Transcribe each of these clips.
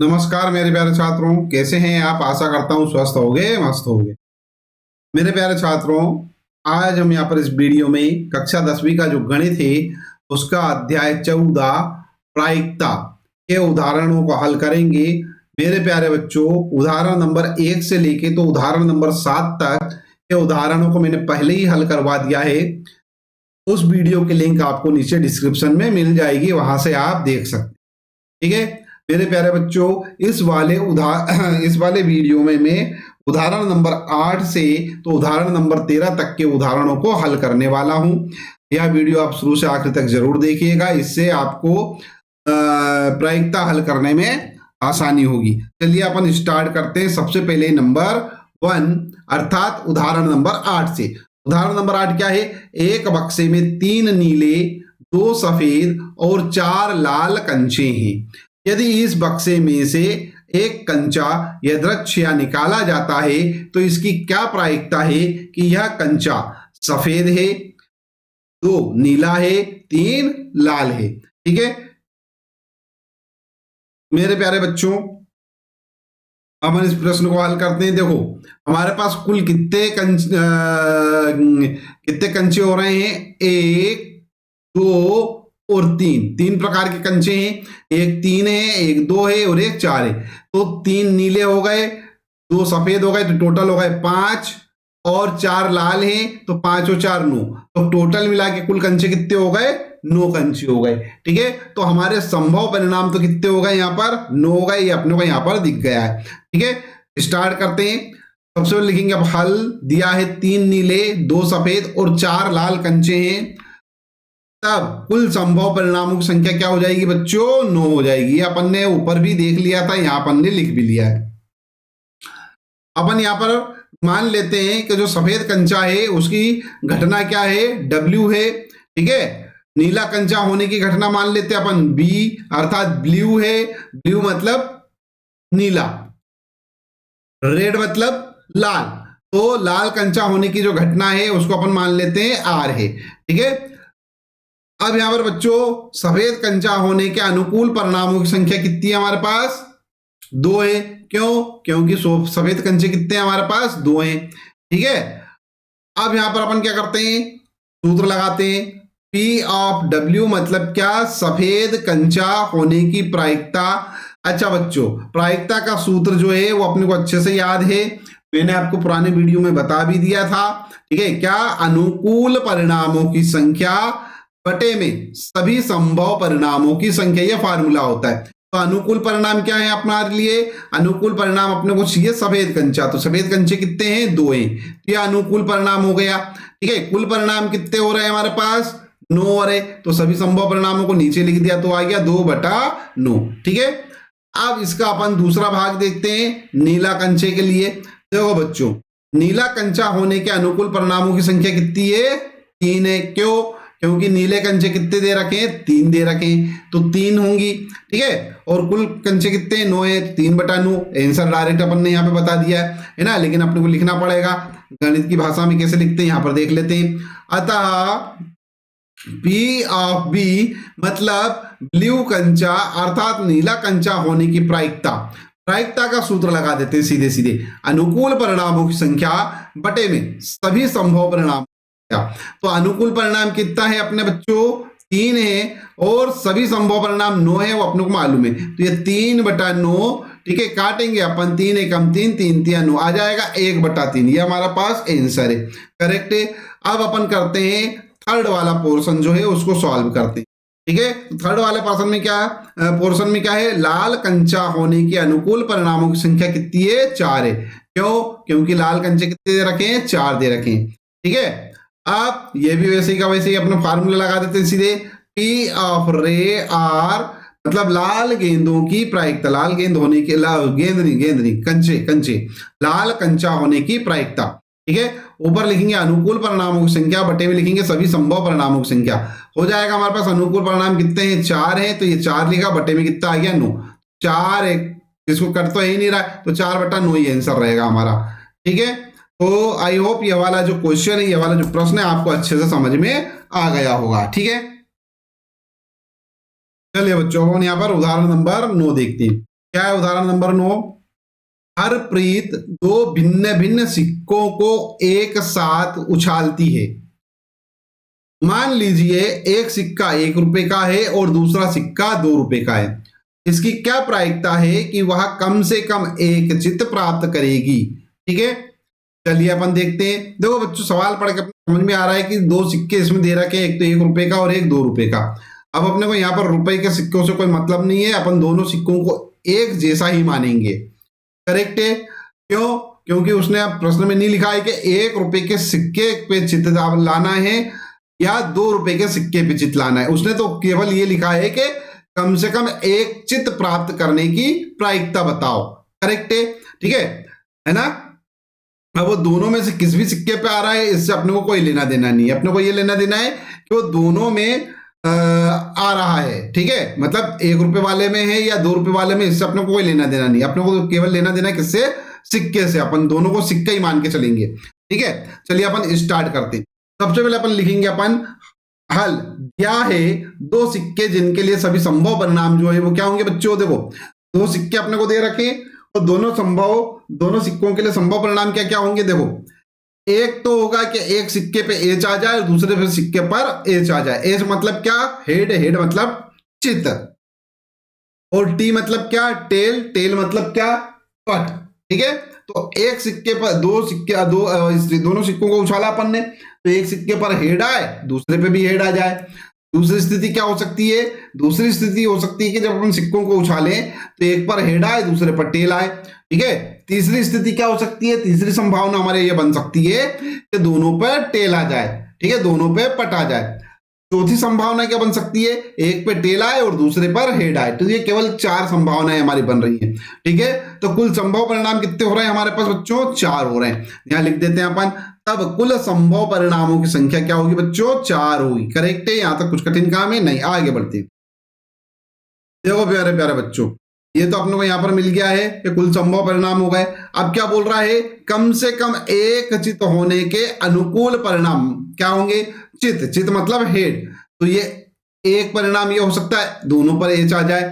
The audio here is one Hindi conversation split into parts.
नमस्कार मेरे प्यारे छात्रों, कैसे हैं आप? आशा करता हूँ स्वस्थ होगे, मस्त होगे। मेरे प्यारे छात्रों, आज हम यहाँ पर इस वीडियो में कक्षा 10वीं का जो गणित है उसका अध्याय 14 प्रायिकता के उदाहरणों को हल करेंगे। मेरे प्यारे बच्चों, उदाहरण नंबर 1 से लेके तो उदाहरण नंबर 7 तक के उदाहरणों को मैंने पहले ही हल करवा दिया है। उस वीडियो की लिंक आपको नीचे डिस्क्रिप्शन में मिल जाएगी, वहां से आप देख सकते हैं। ठीक है मेरे प्यारे बच्चों, इस वाले वीडियो में मैं उदाहरण नंबर 8 से तो उदाहरण नंबर 13 तक के उदाहरणों को हल करने वाला हूं। यह वीडियो आप शुरू से आखिर तक जरूर देखिएगा, इससे आपको प्रायिकता हल करने में आसानी होगी। चलिए अपन स्टार्ट करते हैं। सबसे पहले नंबर 1 अर्थात उदाहरण नंबर 8 से। उदाहरण नंबर 8 क्या है? एक बक्से में 3 नीले, 2 सफेद और 4 लाल कंचे हैं। यदि इस बक्से में से एक कंचा यदृच्छया निकाला जाता है तो इसकी क्या प्रायिकता है कि यह कंचा सफेद है, 2 नीला है, 3 लाल है। ठीक है मेरे प्यारे बच्चों, अब हम इस प्रश्न को हल करते हैं। देखो हमारे पास कुल कितने कंचे हो रहे हैं? 1, 2 और 3 प्रकार के कंचे हैं। एक 3 है, एक 2 है और एक 4 है। तो 3 नीले हो गए, 2 सफेद हो गए, तो टोटल हो गए 5 और 4 लाल हैं, तो 5 और 4 9। तो टोटल मिला के कुल कंचे कितने हो गए? 9 कंचे हो गए। ठीक है, तो हमारे संभव परिणाम तो कितने हो गए? यहाँ पर 9 हो गए। ये अपने को यहाँ पर दिख गया है। ठीक है, स्टार्ट करते हैं। सबसे पहले लिखेंगे, अब हल दिया है 3 नीले, 2 सफेद और 4 लाल कंचे हैं, तब कुल संभव परिणामों की संख्या क्या हो जाएगी बच्चों? 9 हो जाएगी। अपन ने ऊपर भी देख लिया था, यहां अपन ने लिख भी लिया है। अपन यहां पर मान लेते हैं कि जो सफेद कंचा है उसकी घटना क्या है? W है। ठीक है, नीला कंचा होने की घटना मान लेते हैं अपन B अर्थात ब्लू है। ब्लू मतलब नीला, रेड मतलब लाल। तो लाल कंचा होने की जो घटना है उसको अपन मान लेते हैं R है। ठीक है, अब यहां पर बच्चों सफेद कंचा होने के अनुकूल परिणामों की संख्या कितनी है हमारे पास? 2 है। क्यों? क्योंकि सफेद कंचे कितने हैं हमारे पास? 2 हैं। ठीक है, अब यहां पर अपन क्या करते हैं? सूत्र लगाते हैं। P ऑफ W मतलब क्या? सफेद कंचा होने की प्रायिकता। अच्छा बच्चों, प्रायिकता का सूत्र जो है वो अपने को अच्छे से याद है, मैंने आपको पुराने वीडियो में बता भी दिया था। ठीक है, क्या? अनुकूल परिणामों की संख्या बटे में सभी संभव परिणामों की संख्या, यह फार्मूला होता है। तो अनुकूल परिणाम क्या है हमारे लिए? अनुकूल परिणाम अपने को चाहिए सफेद कंचा। तो सफेद कंचे कितने हैं? 2 हैं। तो यह अनुकूल परिणाम हो गया। ठीक है, कुल परिणाम कितने हो रहे हैं हमारे पास? 9 हो रहे। तो सभी संभव परिणामों को नीचे लिख दिया तो आ गया 2/9। ठीक है, अब इसका अपन दूसरा भाग देखते हैं नीला कंचे के लिए। देखो बच्चों, नीला कंचा होने के अनुकूल परिणामों की संख्या कितनी है? 3 है। क्यों? क्योंकि नीले कंचे कितने दे रखे हैं? 3 दे रखे हैं, तो 3 होंगी। ठीक है, और कुल कंचे कितने? 9 है। 3/9 आंसर डायरेक्ट अपन ने यहाँ पे बता दिया है ना, लेकिन अपने को लिखना पड़ेगा। गणित की भाषा में कैसे लिखते हैं यहाँ पर देख लेते हैं। अतः P ऑफ B मतलब ब्लू कंचा अर्थात नीला कंचा होने की प्रायिकता का सूत्र लगा देते हैं सीधे सीधे। अनुकूल परिणामों की संख्या बटे में सभी संभव परिणाम। तो अनुकूल परिणाम कितना है अपने बच्चों? 3 है और सभी संभव परिणाम 9 है, वो अपने को मालूम है। तो ये 3/9। ठीक है, काटेंगे अपन, 3 एकम 3, 3 3 9 आ जाएगा 1/3। ये हमारा पास आंसर है, करेक्ट है। अब अपन करते हैं थर्ड वाला पोर्शन जो है उसको सॉल्व करते हैं। ठीक है, थर्ड वाले पोर्शन में क्या है? लाल कंचा होने के अनुकूल परिणामों की संख्या कितनी है? 4 है। क्यों? क्योंकि लाल कंचे कितने दे रखे हैं? 4 दे रखे हैं। ठीक है, आप ये भी वैसे ही का वैसे ही अपना फार्मूला लगा देते हैं सीधे। P ऑफ रे आर मतलब लाल गेंदों की प्रायिकता, लाल गेंद होने की, गेंद नहीं कंचे लाल कंचा होने की प्रायिकता। ठीक है, ऊपर लिखेंगे अनुकूल परिणामों की संख्या बटे में लिखेंगे सभी संभव परिणामों की संख्या। हो जाएगा हमारे पास अनुकूल परिणाम कितने हैं? 4 है, तो ये 4 लिखा, बटे में कितना आ गया? 9। 4 एक इसको कट तो ही नहीं रहा, तो 4/9 ही आंसर रहेगा हमारा। ठीक है, तो आई होप ये वाला जो क्वेश्चन है, ये वाला जो प्रश्न है आपको अच्छे से समझ में आ गया होगा। ठीक है, चलिए बच्चों, हम यहाँ पर उदाहरण नंबर 9 देखते हैं। क्या है उदाहरण नंबर 9? हरप्रीत दो भिन्न भिन्न सिक्कों को एक साथ उछालती है। मान लीजिए एक सिक्का 1 रुपए का है और दूसरा सिक्का 2 रुपए का है। इसकी क्या प्रायिकता है कि वह कम से कम एक चित्त प्राप्त करेगी? ठीक है, चलिए अपन देखते हैं। देखो बच्चों, सवाल पढ़ के समझ में आ रहा है कि दो सिक्के इसमें दे रखे हैं, एक तो 1 रुपए का और एक 2 रुपए का। अब अपने को यहाँ पर रुपए के सिक्कों से कोई मतलब नहीं है, अपन दोनों सिक्कों को एक जैसा ही मानेंगे। करेक्ट है? क्यों? क्योंकि उसने अब प्रश्न में नहीं लिखा है कि 1 रुपए के सिक्के पे चित्त लाना है या 2 रुपए के सिक्के पे चित्त लाना है। उसने तो केवल ये लिखा है कि कम से कम एक चित्त प्राप्त करने की प्रायिकता बताओ। करेक्ट है? ठीक है ना? अब वो दोनों में से किस भी सिक्के पे आ रहा है, इससे अपने को कोई लेना देना नहीं है। अपने को ये लेना देना है कि वो दोनों में आ रहा है। ठीक है, मतलब 1 रुपए वाले में है या 2 रुपए वाले में, इससे अपने को कोई लेना देना नहीं। अपने को केवल लेना देना है किससे? सिक्के से। अपन दोनों को सिक्का ही मान के चलेंगे। ठीक है, चलिए अपन स्टार्ट करते हैं। सबसे पहले अपन लिखेंगे अपन हल। क्या है? दो सिक्के जिनके लिए सभी संभव परिणाम जो है वो क्या होंगे बच्चों? देखो, दो सिक्के अपने को दे रखे और दोनों सिक्कों के लिए संभव परिणाम क्या क्या होंगे? देखो, एक तो होगा कि एक सिक्के पे एच आ जाए और दूसरे पे सिक्के पर एच आ जाए। एच मतलब क्या? हेड। हेड मतलब चित्त। और टी मतलब क्या? टेल। टेल मतलब क्या? पट। ठीक है, तो एक सिक्के पर दोनों सिक्कों को उछाला अपन ने, तो एक सिक्के पर हेड आए, दूसरे पे भी हेड आ जाए। दूसरी स्थिति क्या हो सकती है? दूसरी स्थिति हो सकती है कि जब अपन सिक्कों को उछालें तो एक पर हेड आए, दूसरे पर टेल आए। ठीक है, तीसरी स्थिति क्या हो सकती है? तीसरी संभावना हमारे ये बन सकती है कि दोनों पर टेल आ जाए। ठीक है, दोनों पे पट आ जाए। चौथी संभावना क्या बन सकती है? एक पे टेल आए और दूसरे पर हेड आए। तो ये केवल 4 संभावनाएं हमारी बन रही हैं। ठीक है, तो कुल संभव परिणाम कितने हो रहे हैं हमारे पास बच्चों? 4 हो रहे हैं। यहां लिख देते हैं अपन। तब कुल संभव परिणामों की संख्या क्या होगी बच्चों? 4 होगी। करेक्ट है? यहां तक कुछ कठिन काम है नहीं। आगे बढ़ते हैं। देखो प्यारे प्यारे बच्चों, ये तो अपने को यहां पर मिल गया है कि कुल संभव परिणाम हो गए। अब क्या बोल रहा है? कम से कम एक चित्त होने के अनुकूल परिणाम क्या होंगे? चित्त। चित्त मतलब हेड। तो ये एक परिणाम ये हो सकता है दोनों पर एच आ जाए।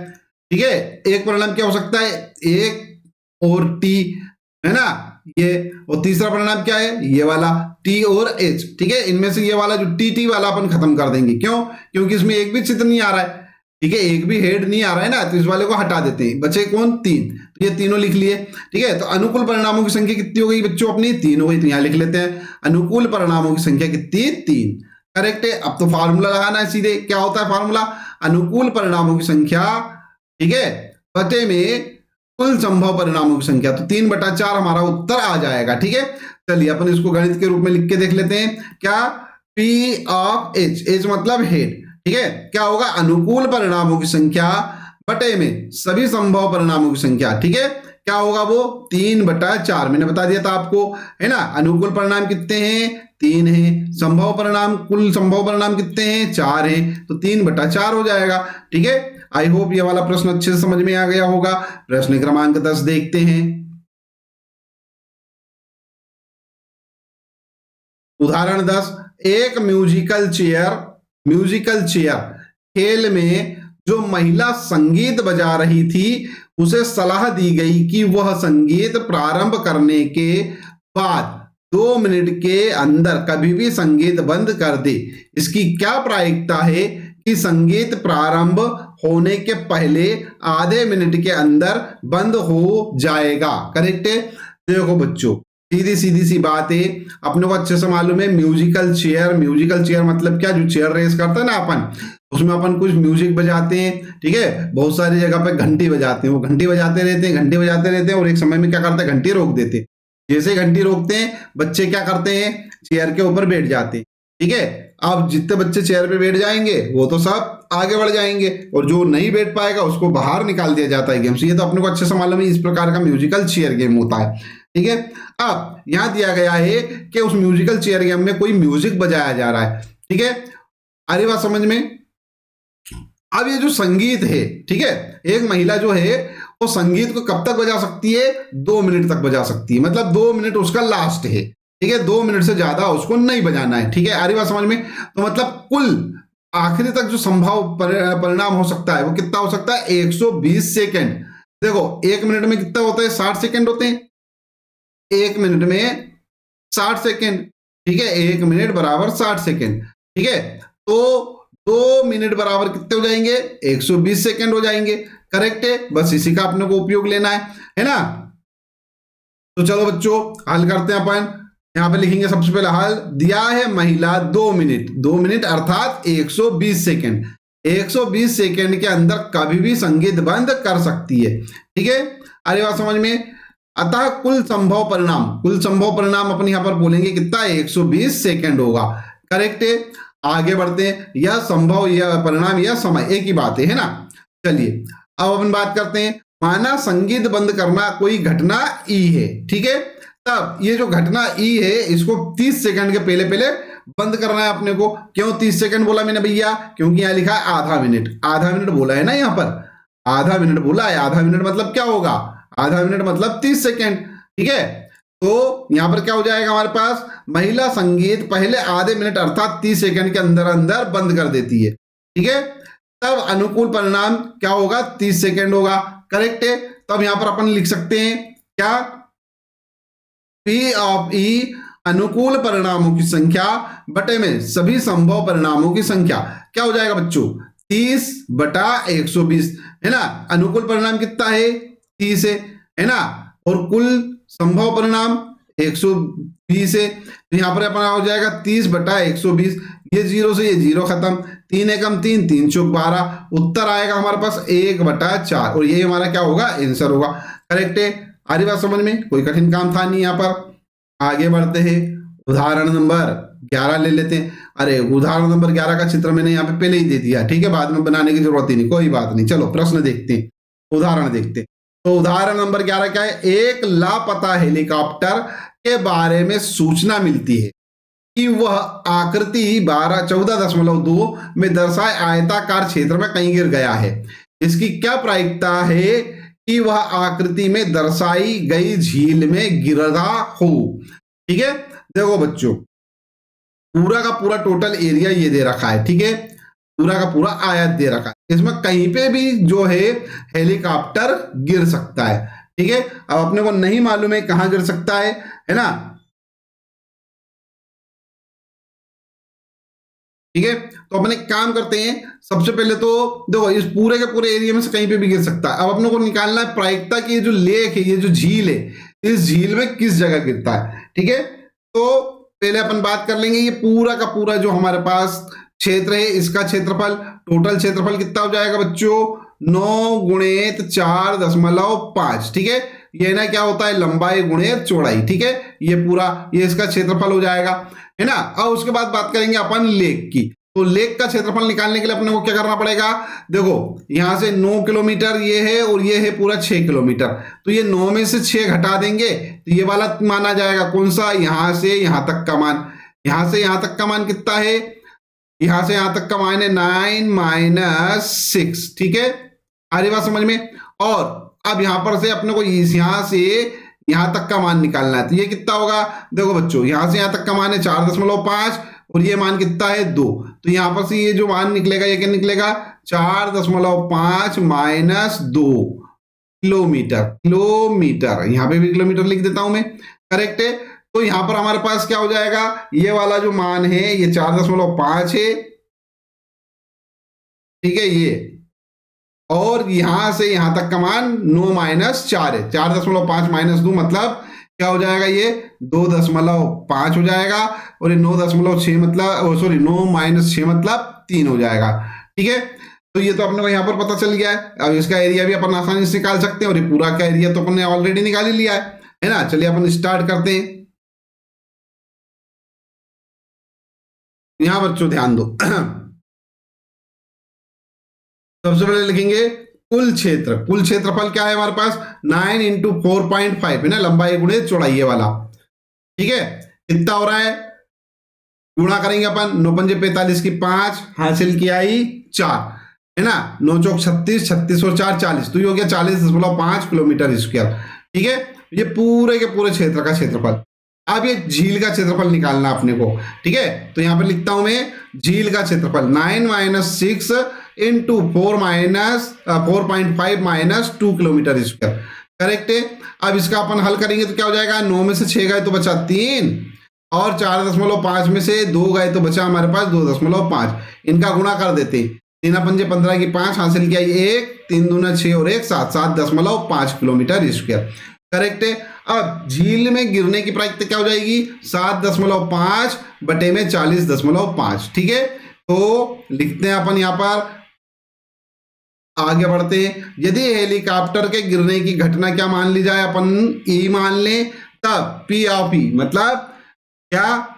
ठीक है, एक परिणाम क्या हो सकता है? एक और टी, है ना, ये। और तीसरा परिणाम क्या है? ये वाला टी और एच। ठीक है, इनमें से ये वाला जो टी टी वाला अपन खत्म कर देंगे। क्यों? क्योंकि इसमें एक भी चित्त नहीं आ रहा है। ठीक है, एक भी हेड नहीं आ रहा है ना, तो इस वाले को हटा देते हैं। बचे कौन? 3। तो ये तीनों लिख लिए। ठीक है, तो अनुकूल परिणामों की संख्या कितनी हो गई बच्चों? अपनी 3 हो गई। तो यहां लिख लेते हैं अनुकूल परिणामों की संख्या कितनी? 3। करेक्ट है? अब तो फार्मूला लगाना है सीधे। क्या होता है फार्मूला? अनुकूल परिणामों की संख्या, ठीक है, बटे में कुल संभव परिणामों की संख्या। तो 3/4 हमारा उत्तर आ जाएगा। ठीक है, चलिए अपन इसको गणित के रूप में लिख के देख लेते हैं। क्या? P of H। H मतलब हेड। ठीक है, क्या होगा? अनुकूल परिणामों की संख्या बटे में सभी संभव परिणामों की संख्या। ठीक है, क्या होगा वो? 3/4। मैंने बता दिया था आपको, है ना। अनुकूल परिणाम कितने हैं? 3 है। संभव परिणाम, कुल संभव परिणाम कितने हैं? 4 है। तो 3/4 हो जाएगा। ठीक है, आई होप ये वाला प्रश्न अच्छे से समझ में आ गया होगा। प्रश्न क्रमांक 10 देखते हैं। उदाहरण 10। एक म्यूजिकल चेयर खेल में जो महिला संगीत बजा रही थी उसे सलाह दी गई कि वह संगीत प्रारंभ करने के बाद 2 मिनट के अंदर कभी भी संगीत बंद कर दे। इसकी क्या प्रायिकता है कि संगीत प्रारंभ होने के पहले आधे मिनट के अंदर बंद हो जाएगा? करेक्ट है? देखो बच्चों, सीधी सीधी सी बात है, अपने को अच्छे से मालूम है। म्यूजिकल चेयर मतलब क्या? जो चेयर रेस करता है ना अपन, उसमें अपन कुछ म्यूजिक बजाते हैं। ठीक है, बहुत सारी जगह पे घंटी बजाते हैं। वो घंटी बजाते रहते हैं और एक समय में क्या करते हैं? घंटी रोक देते हैं। जैसे घंटी रोकते हैं, बच्चे क्या करते हैं? चेयर के ऊपर बैठ जाते हैं। ठीक है, अब जितने बच्चे चेयर पे बैठ जाएंगे वो तो सब आगे बढ़ जाएंगे, और जो नहीं बैठ पाएगा उसको बाहर निकाल दिया जाता है गेम से। ये तो अपने को अच्छे से मालूम है, इस प्रकार का म्यूजिकल चेयर गेम होता है। ठीक है, अब यहां दिया गया है कि उस म्यूजिकल चेयर गेम में कोई म्यूजिक बजाया जा रहा है। ठीक है, आ रही बात समझ में? अब ये जो संगीत है, ठीक है, एक महिला जो है वो संगीत को कब तक बजा सकती है? 2 मिनट तक बजा सकती है। मतलब 2 मिनट उसका लास्ट है। ठीक है, 2 मिनट से ज्यादा उसको नहीं बजाना है। ठीक है, आ रही बात समझ में? तो मतलब कुल आखिरी तक जो संभव परिणाम हो सकता है वो कितना हो सकता है? 120 सेकेंड। देखो 1 मिनट में कितना होता है, 60 सेकंड होते हैं। 1 मिनट में 60 सेकंड, ठीक है, 1 मिनट बराबर 60 सेकंड, ठीक है। तो 2 मिनट बराबर कितने हो जाएंगे, 120 सेकंड हो जाएंगे। करेक्ट है, बस इसी का अपने को उपयोग लेना है ना। तो चलो बच्चों हल करते हैं अपन। यहां पे लिखेंगे सबसे पहले हल, दिया है महिला 2 मिनट, 2 मिनट अर्थात 120 सेकंड, 120 सेकंड के अंदर कभी भी संगीत बंद कर सकती है, ठीक है। अरे बात समझ में। अतः कुल संभव परिणाम, कुल संभव परिणाम अपन यहां पर बोलेंगे कितना, 120 सेकंड होगा। करेक्ट है, आगे बढ़ते हैं। यह संभव, यह परिणाम, यह समय एक ही बात है ना। चलिए अब अपन बात करते हैं, माना संगीत बंद करना कोई घटना ई है, ठीक है। तब ये जो घटना ई है इसको 30 सेकंड के पहले पहले बंद करना है अपने को। क्यों 30 सेकंड बोला मैंने भैया, क्योंकि यहां लिखा है आधा मिनट, आधा मिनट बोला है ना, यहां पर आधा मिनट बोला है। आधा मिनट मतलब क्या होगा, आधा मिनट मतलब 30 सेकंड, ठीक है। तो यहां पर क्या हो जाएगा हमारे पास, महिला संगीत पहले आधे मिनट अर्थात 30 सेकंड के अंदर अंदर बंद कर देती है, ठीक है। तब अनुकूल परिणाम क्या होगा, 30 सेकंड होगा। करेक्ट है। तब यहां पर अपन लिख सकते हैं क्या, P ऑफ E अनुकूल परिणामों की संख्या बटे में सभी संभव परिणामों की संख्या, क्या हो जाएगा बच्चों, 30 बटा 120, है ना। अनुकूल परिणाम कितना है, 30 है ना, और कुल संभव परिणाम 120 है। तो यहां पर अपना हो जाएगा 30 बटा 120, ये 0 से ये 0 खत्म, 3 एकम 3, 3 चौक 12, उत्तर आएगा हमारे पास 1 बटा 4, और ये हमारा क्या होगा, आंसर होगा। करेक्ट है, आ रही बात समझ में, कोई कठिन काम था नहीं यहाँ पर। आगे बढ़ते हैं, उदाहरण नंबर 11 ले लेते हैं। अरे उदाहरण नंबर 11 का चित्र मैंने यहाँ पे पहले ही दे दिया, ठीक है, बाद में बनाने की जरूरत ही नहीं, कोई बात नहीं। चलो प्रश्न देखते हैं, उदाहरण देखते हैं। तो उदाहरण नंबर 11 क्या है, एक लापता हेलीकॉप्टर के बारे में सूचना मिलती है कि वह आकृति 14.2 में दर्शाए आयताकार क्षेत्र में कहीं गिर गया है। इसकी क्या प्रायिकता है कि वह आकृति में दर्शाई गई झील में गिरा हो, ठीक है। देखो बच्चों पूरा का पूरा टोटल एरिया ये दे रखा है, ठीक है, पूरा का पूरा आयत दे रखा है, इसमें कहीं पे भी जो है हेलीकॉप्टर गिर सकता है, ठीक है। अब अपने को नहीं मालूम है कहां गिर सकता है ना, ठीक है। तो अपन एक काम करते हैं, सबसे पहले तो देखो इस पूरे के पूरे एरिया में से कहीं पे भी गिर सकता है। अब अपने को निकालना है प्रायिकता की, ये जो लेक है, ये जो झील है, इस झील में किस जगह गिरता है, ठीक है। तो पहले अपन बात कर लेंगे, ये पूरा का पूरा जो हमारे पास क्षेत्र है, इसका क्षेत्रफल, टोटल क्षेत्रफल कितना हो जाएगा बच्चों, 9 गुणित 4.5, ठीक है। ये ना क्या होता है, लंबाई गुणित चौड़ाई, ठीक है। ये पूरा ये इसका क्षेत्रफल हो जाएगा, है ना। और उसके बाद बात करेंगे अपन लेक की। तो लेक का क्षेत्रफल निकालने के लिए अपने को क्या करना पड़ेगा, देखो यहां से 9 किलोमीटर ये है और ये है पूरा 6 किलोमीटर, तो ये 9 में से 6 घटा देंगे तो ये वाला माना जाएगा, कौन सा, यहां से यहां तक का मान। यहां से यहां तक का मान कितना है, यहां से यहां तक का मान है 9 - 6, ठीक है। आ रही बात समझ में। और अब यहां पर से अपने को यहां से यहां तक का मान निकालना है, तो ये कितना होगा, देखो बच्चों यहां से यहां तक का मान है 4.5 और ये मान कितना है 2, तो यहां पर से ये जो मान निकलेगा ये क्या निकलेगा, 4.5 - 2 किलोमीटर, किलोमीटर, यहां पे भी किलोमीटर लिख देता हूं मैं। करेक्ट है। तो यहां पर हमारे पास क्या हो जाएगा, ये वाला जो मान है ये 4.5 है, ठीक है, ये, और यहां से यहां तक का मान 9 - 4 है, 4.5 - 2 मतलब क्या हो जाएगा, ये 2.5 हो जाएगा, और ये 9.6 मतलब सॉरी 9 - 6 मतलब 3 हो जाएगा, ठीक है। तो ये तो अपने को यहाँ पर पता चल गया है। अब इसका एरिया भी अपन आसानी से निकाल सकते हैं, और ये पूरा का एरिया तो अपन ने ऑलरेडी निकाल ही लिया है ना। चलिए अपन स्टार्ट करते हैं। यहां बच्चों ध्यान दो सबसे पहले लिखेंगे कुल क्षेत्र, कुल क्षेत्रफल क्या है हमारे पास, 9 × 4.5 है ना, लंबाई गुणित चौड़ाई वाला, ठीक है। कितना हो रहा है, गुणा करेंगे अपन, 9 × 5 = 45 की 5 हासिल की आई 4, है ना, 9 चौक 36, 36 और 4 40, तो ये हो गया 40.5 किलोमीटर स्क्वायर, ठीक है। ये पूरे के पूरे क्षेत्र का क्षेत्रफल। अब ये झील का क्षेत्रफल निकालना अपने को, ठीक है। तो यहां पर लिखता हूं मैं झील का क्षेत्रफल 9 - 6 into 4.5 minus 2 kilometre square. Correct है। अब इसका अपन हल करेंगे तो क्या हो जाएगा, 9 में से 6 गए तो बचा 3 और 4.5 में से 2 गए तो बचा हमारे पास 2.5। इनका गुणा कर देते हैं, 3 पंजे 15 की 5 हासिल किया 1, 3 दूना 6 और 1 7, 7.5 किलोमीटर स्क्वायर। करेक्ट है। अब झील में गिरने की प्रायिकता क्या हो जाएगी, 7.5 बटे में 40.5। ठीक है, तो लिखते हैं अपन यहां पर, आगे बढ़ते हैं। यदि हेलीकॉप्टर के गिरने की घटना क्या मान ली जाए, अपन ई मान लें, तब पी ऑफ ई मतलब क्या,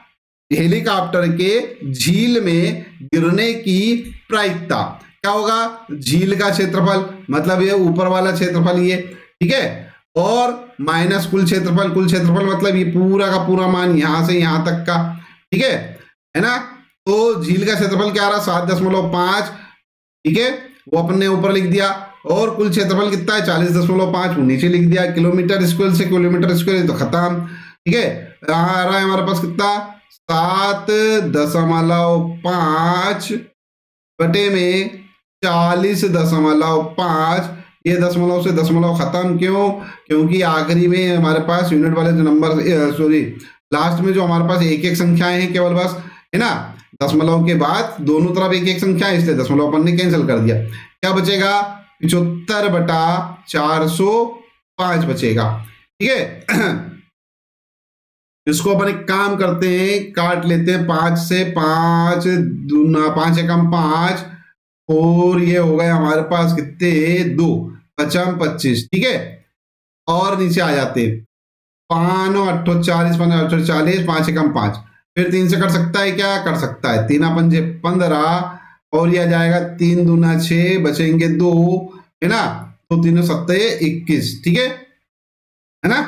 हेलीकॉप्टर के झील में गिरने की प्रायिकता क्या होगा, झील का क्षेत्रफल मतलब ये ऊपर वाला क्षेत्रफल ये, ठीक है, और माइनस कुल क्षेत्रफल मतलब ये पूरा का पूरा मान यहां से यहां तक का, ठीक है ना। तो झील का क्षेत्रफल क्या आ रहा, 7.5, ठीक है, वो अपन ने ऊपर लिख दिया, और कुल क्षेत्रफल कितना है 40.5 नीचे लिख दिया। किलोमीटर स्क्वायर से किलोमीटर स्क्वायर तो खत्म, ठीक है। यहां आ रहा है हमारे पास कितना, 7.5 बटे में 40.5। ये दशमलव से दशमलव खत्म, क्यों, क्योंकि आखिरी में हमारे पास यूनिट वाले जो नंबर, सॉरी लास्ट में जो हमारे पास एक एक संख्याएं हैं केवल, बस है ना, दशमलव के बाद दोनों तरफ एक एक संख्या है, इसलिए दशमलव अपन ने कैंसिल कर दिया। क्या बचेगा, 75/405 बचेगा। ठीक है, इसको अपन एक काम करते हैं, काट लेते हैं, 5 से 5 दूना 5 एकम 5, और ये हो गए हमारे पास कितने 2, 5 25, ठीक है, और नीचे आ जाते हैं 5 8 40 40, 5 एकम 5, फिर 3 से कर सकता है क्या, कर सकता है, 3 पंजे 15, और यह जाएगा 3 दूना 6, बचेंगे 2, है ना, तो 3 7 21, ठीक है ना,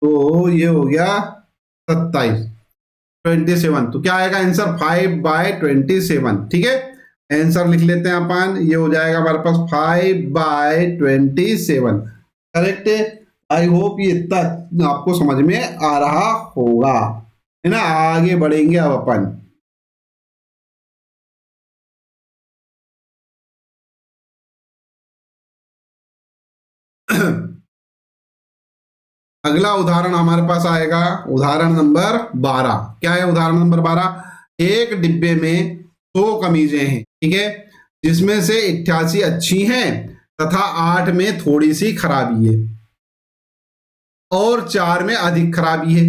तो ये हो गया 27 27। तो क्या आएगा आंसर, 5/27, ठीक है। आंसर लिख लेते हैं अपन, ये हो जाएगा हमारे पास 5/27। करेक्ट है। आई होप ये इतना आपको समझ में आ रहा होगा, है ना। आगे बढ़ेंगे अब अपन, अगला उदाहरण हमारे पास आएगा, उदाहरण नंबर 12। क्या है उदाहरण नंबर 12, एक डिब्बे में 100 कमीजें हैं, ठीक है, जिसमें से 88 अच्छी हैं तथा 8 में थोड़ी सी खराबी है और 4 में अधिक खराबी है।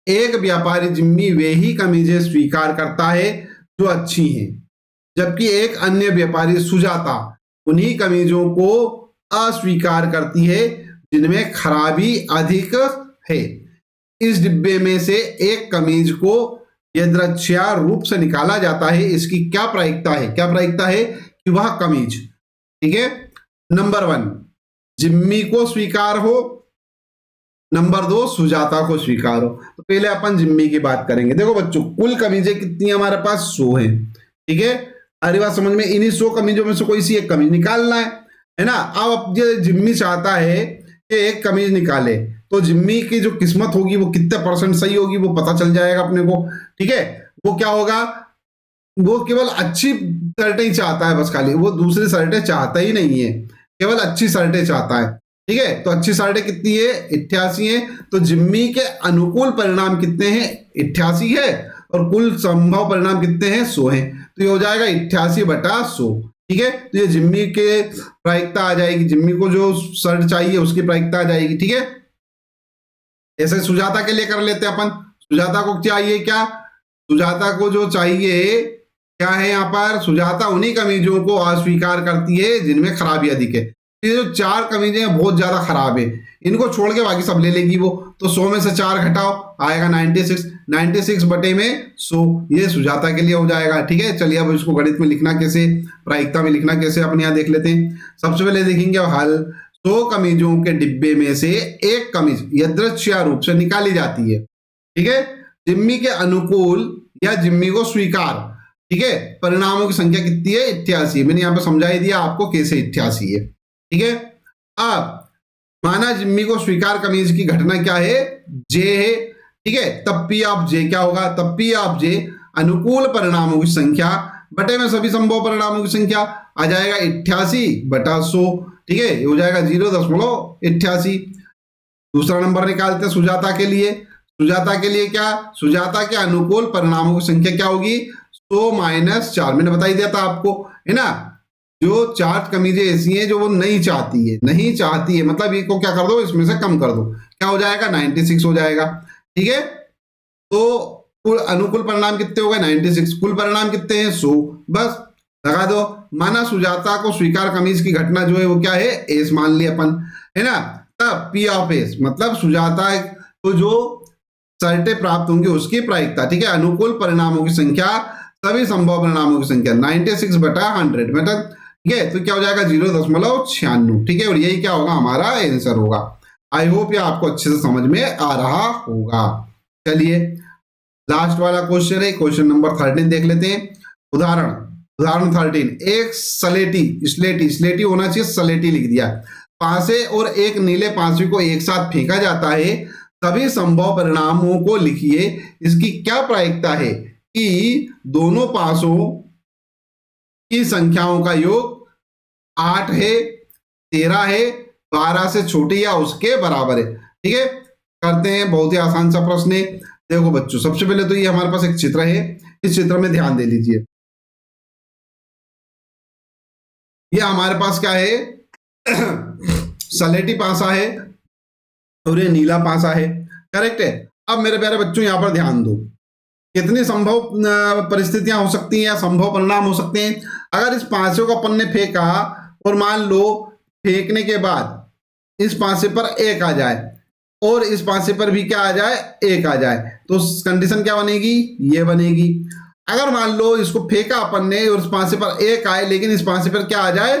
एक व्यापारी जिम्मी वे ही कमीजें स्वीकार करता है जो अच्छी हैं, जबकि एक अन्य व्यापारी सुजाता उन्हीं कमीजों को अस्वीकार करती है जिनमें खराबी अधिक है। इस डिब्बे में से एक कमीज को यदृच्छा रूप से निकाला जाता है, इसकी क्या प्रायिकता है, क्या प्रायिकता है कि वह कमीज, ठीक है, नंबर 1 जिम्मी को स्वीकार हो, नंबर 2 सुजाता को स्वीकार हो। तो पहले अपन जिम्मी की बात करेंगे। देखो बच्चों, कुल कमीजें कितनी है हमारे पास, 100 है, ठीक है। अरे बात समझ में, इन्हीं 100 कमीजों में से कोई सी एक कमीज निकालना है ना। अब ये जिम्मी चाहता है कि एक कमीज निकाले, तो जिम्मी की जो किस्मत होगी वो कितने % सही होगी वो पता चल जाएगा अपने को, ठीक है। वो क्या होगा, वो केवल अच्छी शर्टें ही चाहता है बस, खाली वो दूसरी शर्टें चाहता ही नहीं है, केवल अच्छी शर्टें चाहता है, ठीक है। तो अच्छी शर्टें कितनी है, 88 है। तो जिम्मी के अनुकूल परिणाम कितने हैं, 88 है, और कुल संभव परिणाम कितने हैं, 100 है। तो ये हो जाएगा 88/100, ठीक है। तो ये जिम्मी के प्रायिकता आ जाएगी, जिम्मी को जो शर्ट चाहिए उसकी प्रायिकता आ जाएगी, ठीक है। ऐसे सुजाता के लिए कर लेते हैं अपन। सुजाता को चाहिए क्या, सुजाता को जो चाहिए क्या है यहाँ पर, सुजाता उन्हीं कमीजों को अस्वीकार करती है जिनमें खराबी अधिक है। ये जो 4 कमीजें हैं बहुत ज्यादा खराब है, इनको छोड़ के बाकी सब ले लेगी वो। तो 100 में से 4 घटाओ, आएगा 96, 96 बटे में 100, ये सुजाता के लिए हो जाएगा, ठीक है। चलिए अब इसको गणित में लिखना कैसे, प्रायिकता में लिखना कैसे, अपने यहाँ देख लेते हैं। सबसे पहले देखेंगे हल, 100 कमीजों के डिब्बे में से एक कमीज यदृच्छा रूप से निकाली जाती है, ठीक है, जिम्मी के अनुकूल या जिम्मी को स्वीकार, ठीक है। परिणामों की संख्या कितनी है, 88। मैंने यहाँ पे समझा ही दिया आपको कैसे 88 है, ठीक है। अब माना जिम्मी को स्वीकार कमीज की घटना क्या है, जे है, ठीक है। तब पी ऑफ जे क्या होगा, तब पी ऑफ जे अनुकूल परिणामों की संख्या बटे में सभी संभव परिणामों की संख्या आ जाएगा 88/100। ठीक है, ये हो जाएगा 0.88। दूसरा नंबर निकालते हैं सुजाता के लिए। सुजाता के लिए क्या, सुजाता के अनुकूल परिणामों की संख्या क्या होगी, 100-4। मैंने बता ही दिया था आपको, है ना। जो 4 कमीजें ऐसी हैं जो वो नहीं चाहती है, नहीं चाहती है, मतलब इसको क्या कर दो, इसमें से कम कर दो, क्या हो जाएगा, 96 हो जाएगा। ठीक है, तो कुल अनुकूल परिणाम कितने हो गए, 96। कुल परिणाम कितने हैं, 100। बस लगा दो। माना सुजाता को स्वीकार कमीज की घटना जो है वो क्या है, एस मान लिया अपन, है ना। तब पी ऑफ एस मतलब सुजाता को जो शर्तें प्राप्त होंगी उसकी प्रायिकता। ठीक है, अनुकूल परिणामों की संख्या सभी संभव परिणामों की संख्या 96/100 मतलब। ठीक है, तो क्या हो जाएगा 0.96। ठीक है, और यही क्या होगा, हमारा आंसर होगा। आई होप ये आपको अच्छे से समझ में आ रहा होगा। चलिए लास्ट वाला क्वेश्चन है, क्वेश्चन नंबर 13 देख लेते हैं। उदाहरण 13, एक स्लेटी होना चाहिए, सलेटी लिख दिया। पासे और एक नीले पांचवी को एक साथ फेंका जाता है, सभी संभव परिणामों को लिखिए। इसकी क्या प्रायिकता है कि दोनों पासों की संख्याओं का योग 8 है, 13 है, 12 से छोटी या उसके बराबर है। ठीक है, करते हैं, बहुत ही आसान सा प्रश्न है। देखो बच्चों, सबसे पहले तो ये हमारे पास एक चित्र है, इस चित्र में ध्यान दे लीजिए। ये हमारे पास क्या है सलेटी पासा है और ये नीला पासा है, करेक्ट है। अब मेरे प्यारे बच्चों यहां पर ध्यान दो, कितनी संभव परिस्थितियां हो सकती हैं या संभव परिणाम हो सकते हैं। अगर इस पासे को अपन ने फेंका और मान लो फेंकने के बाद इस पासे पर एक आ जाए और इस पासे पर भी क्या आ जाए, एक आ जाए, तो कंडीशन क्या बनेगी, ये बनेगी। अगर मान लो इसको फेंका अपन ने और इस पासे पर एक आए लेकिन इस पासे पर क्या आ जाए,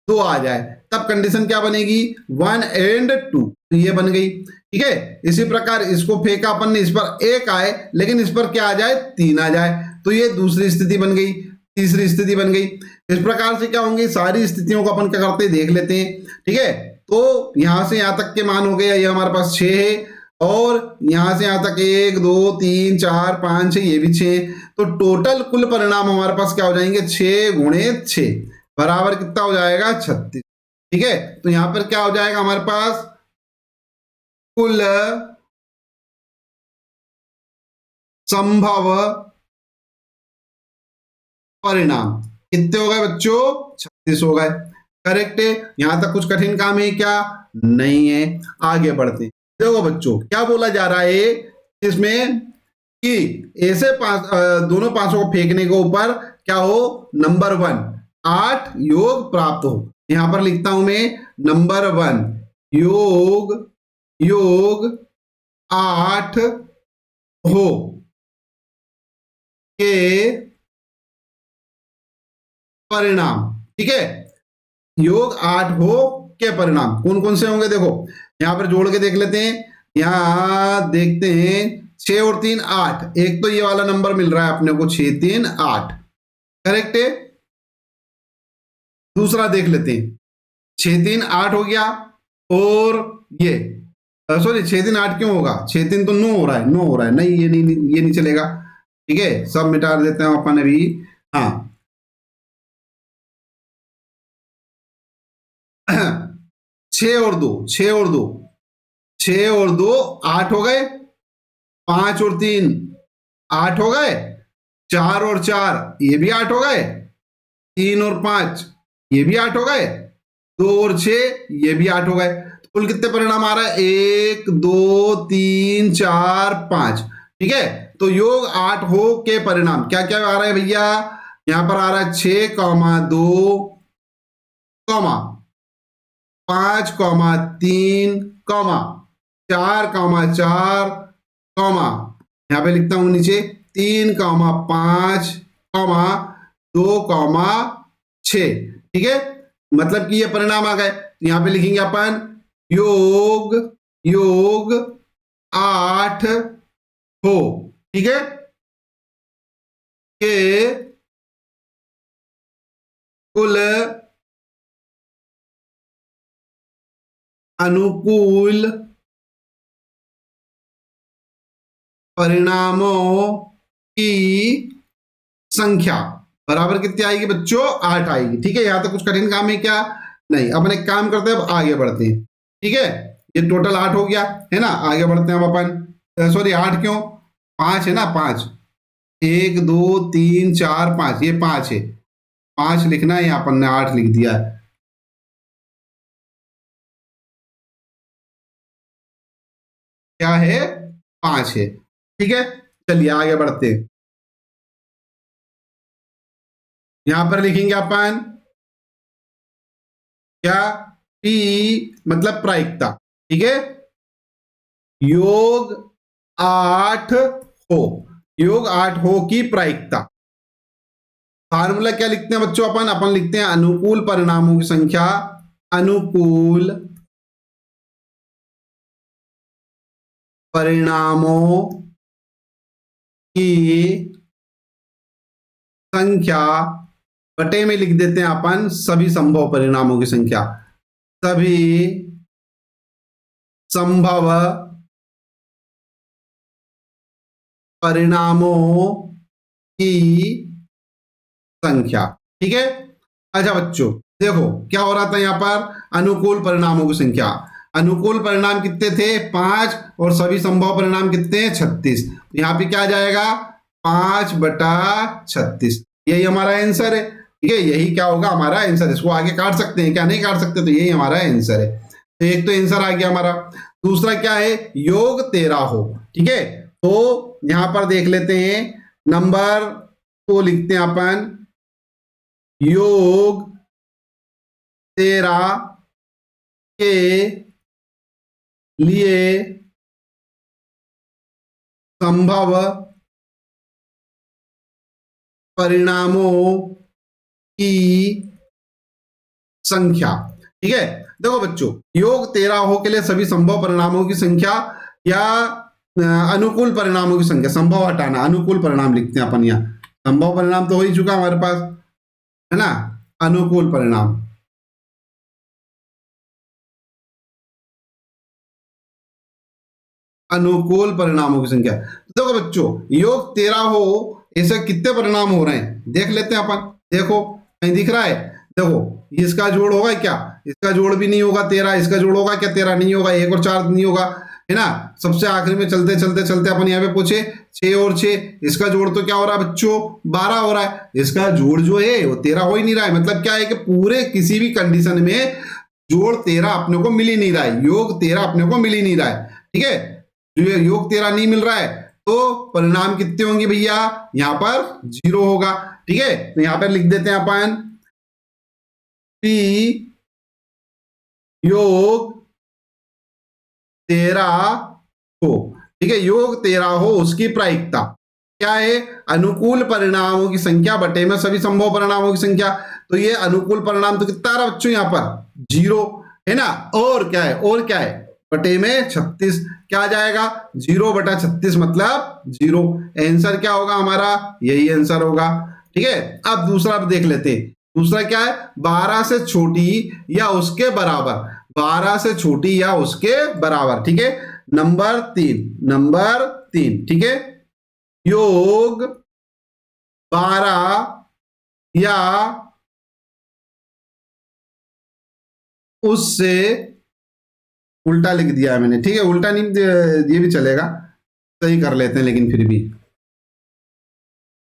2 आ जाए, तब कंडीशन क्या बनेगी, 1 और 2, तो ये बन गई। ठीक है, इसी प्रकार इसको फेंका अपन ने, इस पर एक आए लेकिन इस पर क्या आ जाए, 3 आ जाए, तो ये दूसरी स्थिति बन गई, तीसरी स्थिति बन गई। इस प्रकार से क्या होंगी, सारी स्थितियों को अपन क्या करते हैं, देख लेते हैं। ठीक है, तो यहां से यहां तक के मान हो गए, ये हमारे पास 6 है और यहां से यहां तक 1 2 3 4 5 6, ये भी 6, तो टोटल कुल परिणाम हमारे पास क्या हो जाएंगे, 6 × 6 बराबर कितना हो जाएगा, 36। ठीक है, तो यहां पर क्या हो जाएगा हमारे पास, कुल संभव परिणाम कितने हो गए बच्चों, 36 हो गए। करेक्ट है, यहां तक कुछ कठिन काम है क्या, नहीं है। आगे बढ़ते हैं। देखो बच्चों क्या बोला जा रहा है इसमें कि ऐसे दोनों पांचों को फेंकने के ऊपर क्या हो, नंबर 1 8 योग प्राप्त हो। यहां पर लिखता हूं मैं, नंबर 1 योग 8 हो के परिणाम। ठीक है, योग 8 हो के परिणाम कौन कौन से होंगे, देखो यहां पर जोड़ के देख लेते हैं। यहां देखते हैं 6 और 3 8, एक तो ये वाला नंबर मिल रहा है अपने को 6 3 8, करेक्ट है। दूसरा देख लेते हैं, 6 3 8 हो गया और ये सॉरी 6 3 8 क्यों होगा, 6 3 तो 9 हो रहा है, 9 हो रहा है, नहीं ये नहीं चलेगा। ठीक है, सब मिटा देते हैं अपन अभी। हाँ 6 और 2 6 और 2 6 और 2 8 हो गए, 5 और 3 8 हो गए, 4 और 4 ये भी 8 हो गए, 3 और 5 ये भी 8 हो गए, 2 और 6 ये भी 8 हो गए। तो कुल कितने परिणाम आ रहा है, 1 2 3 4 5। ठीक है, तो योग 8 हो के परिणाम क्या क्या आ रहा है भैया, यहां पर आ रहा है 6,2, 5,3, 4,4, यहां पे लिखता हूं नीचे 3,5, 2,6। ठीक है, मतलब कि ये परिणाम आ गए। तो यहां पे लिखेंगे अपन योग 8 हो, ठीक है, के कुल अनुकूल परिणामों की संख्या। बराबर कितनी आएगी बच्चों? 8 आएगी। ठीक है, यहां तक कुछ कठिन काम है क्या? नहीं। अपन एक काम करते हैं, अब आगे बढ़ते हैं। ठीक है, ये टोटल 8 हो गया है ना। आगे बढ़ते हैं अब अपन। सॉरी 8 क्यों, 5 है ना, 5। 1 2 3 4 5, ये 5 है। 5 लिखना है, यहाँ अपन ने 8 लिख दिया है। क्या है? 5 है। ठीक है, चलिए आगे बढ़ते हैं। यहां पर लिखेंगे अपन क्या? पी मतलब प्रायिकता। ठीक है, योग 8 हो, योग 8 हो की प्रायिकता। फार्मूला क्या लिखते हैं बच्चों? अपन अपन लिखते हैं अनुकूल परिणामों की संख्या, अनुकूल परिणामों की संख्या बटे में लिख देते हैं अपन सभी संभव परिणामों की संख्या, सभी संभव परिणामों की संख्या। ठीक है, अच्छा बच्चों देखो क्या हो रहा था यहाँ पर, अनुकूल परिणामों की संख्या। अनुकूल परिणाम कितने थे? 5, और सभी संभव परिणाम कितने हैं? 36। यहाँ पे क्या जाएगा? 5/36। यही हमारा आंसर है। ठीक है, यही क्या होगा हमारा आंसर। इसको आगे काट सकते हैं क्या? नहीं काट सकते, तो यही हमारा आंसर है। तो एक तो आंसर आ गया हमारा। दूसरा क्या है? योग 13 हो। ठीक है, तो यहां पर देख लेते हैं, नंबर को लिखते हैं अपन योग 13 के लिए संभव परिणामों की संख्या। ठीक है, देखो बच्चों, योग 13 हो के लिए सभी संभव परिणामों की संख्या या अनुकूल परिणामों की संख्या। संभव हटाना, अनुकूल परिणाम लिखते हैं अपन। यहाँ संभव परिणाम तो हो ही चुका हमारे पास, है ना। अनुकूल परिणाम, अनुकूल परिणामों की संख्या। तो देखो बच्चों, योग 13 हो, ऐसे कितने परिणाम हो रहे हैं देख लेते हैं अपन। देखो कहीं दिख रहा है? देखो, इसका जोड़ होगा क्या? इसका जोड़ भी नहीं होगा 13। इसका जोड़ होगा क्या? 13 नहीं होगा। 1 और 4 नहीं होगा, है ना। सबसे आखिर में चलते चलते चलते अपन यहाँ पे पूछे 6 और 6, इसका जोड़ तो क्या हो रहा है बच्चों? 12 हो रहा है। इसका जोड़ जो है वो 13 हो ही नहीं रहा है। मतलब क्या है कि पूरे किसी भी कंडीशन में जोड़ 13 अपने को मिल ही नहीं रहा है, योग 13 अपने को मिल ही नहीं रहा है। ठीक है, योग 13 नहीं मिल रहा है, तो परिणाम कितने होंगे भैया? यहां पर 0 होगा। ठीक है, तो यहां पर लिख देते हैं अपन पी योग 13 हो। ठीक है, योग 13 हो उसकी प्रायिकता क्या है? अनुकूल परिणामों की संख्या बटे में सभी संभव परिणामों की संख्या। तो ये अनुकूल परिणाम तो कितना आ रहा बच्चों? यहां पर 0 है ना। और क्या है? और क्या है? बटे में 36। क्या आ जाएगा? 0/36 मतलब 0। आंसर क्या होगा हमारा? यही आंसर होगा। ठीक है, अब दूसरा देख लेते हैं। दूसरा क्या है? 12 से छोटी या उसके बराबर, 12 से छोटी या उसके बराबर। ठीक है, नंबर 3, नंबर 3। ठीक है, योग 12 या उससे, उल्टा लिख दिया है मैंने। ठीक है, उल्टा नहीं, ये भी चलेगा, सही कर लेते हैं लेकिन फिर भी।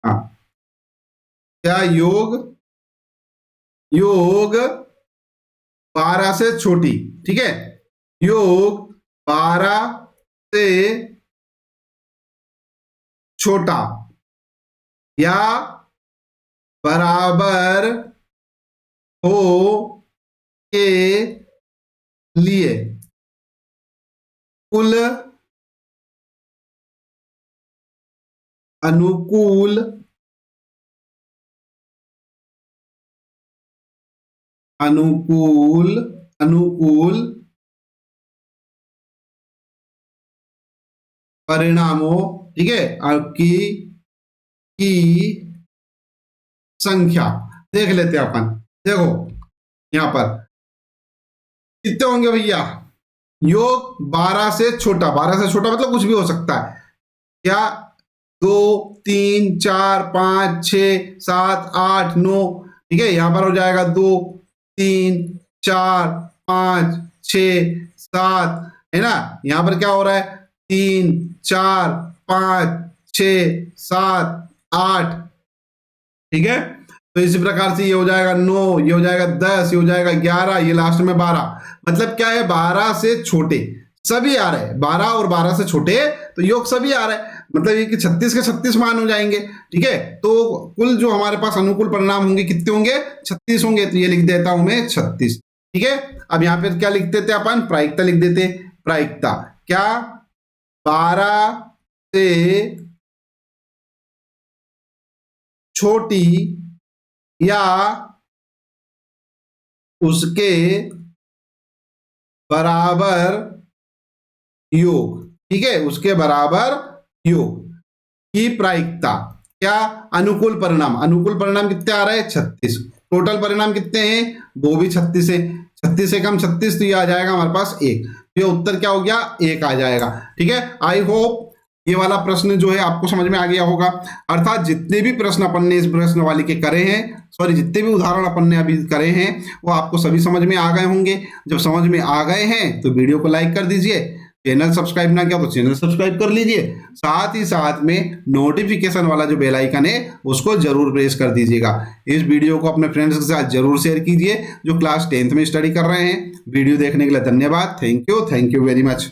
हाँ, क्या योग, योग 12 से छोटी। ठीक है, योग 12 से छोटा या बराबर हो के लिए कुल अनुकूल अनुकूल अनुकूल परिणामों, ठीक है, की संख्या देख लेते हैं अपन। देखो यहां पर कितने होंगे भैया? योग 12 से छोटा, 12 से छोटा मतलब कुछ भी हो सकता है क्या? 2 3 4 5 6 7 8 9, ठीक है। यहां पर हो जाएगा 2 3 4 5 6 7, है ना। यहां पर क्या हो रहा है 3 4 5 6 7 8, ठीक है। तो इसी प्रकार से ये हो जाएगा 9, ये हो जाएगा 10, ये हो जाएगा 11, ये लास्ट में 12। मतलब क्या है 12 से छोटे सभी आ रहे हैं, 12 और 12 से छोटे तो योग सभी आ रहे हैं, मतलब ये कि 36 के 36 मान हो जाएंगे, ठीक है। तो कुल जो हमारे पास अनुकूल परिणाम होंगे कितने होंगे 36 होंगे, तो ये लिख देता हूं मैं 36, ठीक है। अब यहां पर क्या लिख देते अपन, प्रायिकता लिख देते। प्रायिकता क्या 12 से छोटी या उसके बराबर योग, ठीक है, उसके बराबर योग की प्रायिकता क्या अनुकूल परिणाम, अनुकूल परिणाम कितने आ रहे हैं 36, टोटल परिणाम कितने हैं वो भी 36 है, 36 से कम 36 तो ये आ जाएगा हमारे पास 1, तो ये उत्तर क्या हो गया 1 आ जाएगा, ठीक है। आई होप ये वाला प्रश्न जो है आपको समझ में आ गया होगा। अर्थात जितने भी प्रश्न अपन ने इस प्रश्न वाली के करे हैं, सॉरी जितने भी उदाहरण अपन ने अभी करे हैं वो आपको सभी समझ में आ गए होंगे। जब समझ में आ गए हैं तो वीडियो को लाइक कर दीजिए, चैनल सब्सक्राइब ना किया तो चैनल सब्सक्राइब कर लीजिए, साथ ही साथ में नोटिफिकेशन वाला जो बेल आइकन है उसको जरूर प्रेस कर दीजिएगा। इस वीडियो को अपने फ्रेंड्स के साथ जरूर शेयर कीजिए जो क्लास 10th में स्टडी कर रहे हैं। वीडियो देखने के लिए धन्यवाद। Thank you very much.